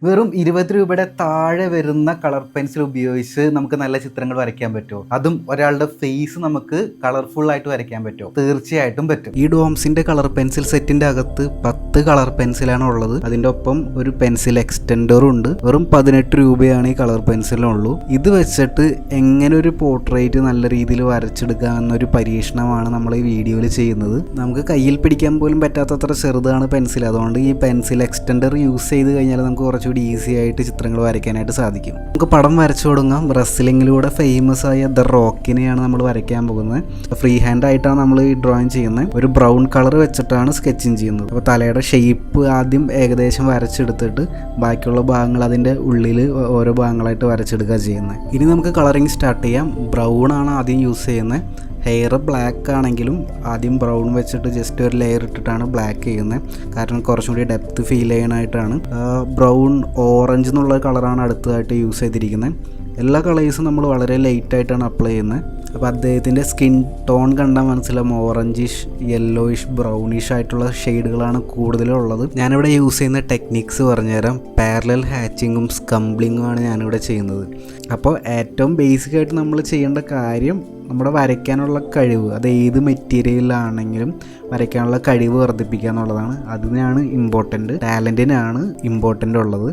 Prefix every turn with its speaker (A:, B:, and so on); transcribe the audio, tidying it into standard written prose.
A: വെറും 20 രൂപയുടെ താഴെ വരുന്ന കളർ പെൻസിൽ ഉപയോഗിച്ച് നമുക്ക് നല്ല ചിത്രങ്ങൾ വരയ്ക്കാൻ പറ്റുമോ? അതും ഒരാളുടെ ഫേസ് നമുക്ക് കളർഫുൾ ആയിട്ട് വരയ്ക്കാൻ പറ്റുമോ? തീർച്ചയായിട്ടും പറ്റും. ഈ ഡോംസിന്റെ കളർ പെൻസിൽ സെറ്റിന്റെ അകത്ത് 10 കളർ പെൻസിലാണ് ഉള്ളത്. അതിന്റെ ഒപ്പം ഒരു പെൻസിൽ എക്സ്റ്റൻഡറും ഉണ്ട്. വെറും 18 രൂപയാണ് ഈ കളർ പെൻസിലുള്ളൂ. ഇത് വെച്ചിട്ട് എങ്ങനെ ഒരു പോർട്രേറ്റ് നല്ല രീതിയിൽ വരച്ചെടുക്കാം എന്നൊരു പരീക്ഷണമാണ് നമ്മൾ ഈ വീഡിയോയിൽ ചെയ്യുന്നത്. നമുക്ക് കയ്യിൽ പിടിക്കാൻ പോലും പറ്റാത്തത്ര ചെറുതാണ് പെൻസിൽ. അതുകൊണ്ട് ഈ പെൻസിൽ എക്സ്റ്റൻഡർ യൂസ് ചെയ്ത് കഴിഞ്ഞാൽ നമുക്ക് കുറച്ചുകൂടി ഈസി ആയിട്ട് ചിത്രങ്ങൾ വരയ്ക്കാനായിട്ട് സാധിക്കും. നമുക്ക് പടം വരച്ചു തുടങ്ങാം. റെസ്ലിംഗിലൂടെ ഫേമസ് ആയ ദ റോക്കിനെയാണ് നമ്മൾ വരയ്ക്കാൻ പോകുന്നത്. ഫ്രീ ഹാൻഡ് ആയിട്ടാണ് നമ്മൾ ഈ ഡ്രോയിങ് ചെയ്യുന്നത്. ഒരു ബ്രൗൺ കളർ വെച്ചിട്ടാണ് സ്കെച്ചിങ് ചെയ്യുന്നത്. അപ്പോൾ തലയുടെ ഷേപ്പ് ആദ്യം ഏകദേശം വരച്ചെടുത്തിട്ട് ബാക്കിയുള്ള ഭാഗങ്ങൾ അതിൻ്റെ ഉള്ളിൽ ഓരോ ഭാഗങ്ങളായിട്ട് വരച്ചെടുക്കുക ചെയ്യുന്നത്. ഇനി നമുക്ക് കളറിങ് സ്റ്റാർട്ട് ചെയ്യാം. ബ്രൗൺ ആണ് ആദ്യം യൂസ് ചെയ്യുന്നത്. ഹെയർ ബ്ലാക്ക് ആണെങ്കിലും ആദ്യം ബ്രൗൺ വെച്ചിട്ട് ജസ്റ്റ് ഒരു ലെയർ ഇട്ടിട്ടാണ് ബ്ലാക്ക് ചെയ്യുന്നത്. കാരണം കുറച്ചും കൂടി ഡെപ്ത് ഫീൽ ചെയ്യാനായിട്ടാണ്. ബ്രൗൺ ഓറഞ്ച് എന്നുള്ള കളറാണ് അടുത്തതായിട്ട് യൂസ് ചെയ്തിരിക്കുന്നത്. എല്ലാ കളേഴ്സും നമ്മൾ വളരെ ലൈറ്റായിട്ടാണ് അപ്ലൈ ചെയ്യുന്നത്. അപ്പോൾ അദ്ദേഹത്തിൻ്റെ സ്കിൻ ടോൺ കണ്ടാൽ മനസ്സിലാവും ഓറഞ്ചിഷ്, യെല്ലോയിഷ്, ബ്രൗണിഷ് ആയിട്ടുള്ള ഷെയ്ഡുകളാണ് കൂടുതലുള്ളത്. ഞാനിവിടെ യൂസ് ചെയ്യുന്ന ടെക്നിക്സ് പറഞ്ഞുതരാം. പാരലൽ ഹാച്ചിങ്ങും സ്കംബ്ലിങ്ങുമാണ് ഞാനിവിടെ ചെയ്യുന്നത്. അപ്പോൾ ഏറ്റവും ബേസിക് ആയിട്ട് നമ്മൾ ചെയ്യേണ്ട കാര്യം നമ്മുടെ വരയ്ക്കാനുള്ള കഴിവ്, അത് ഏത് മെറ്റീരിയലാണെങ്കിലും വരയ്ക്കാനുള്ള കഴിവ് വർദ്ധിപ്പിക്കുക എന്നുള്ളതാണ്. അതിനാണ് ഇമ്പോർട്ടൻറ്റ്. ടാലൻറ്റിനാണ് ഇമ്പോർട്ടൻ്റ് ഉള്ളത്.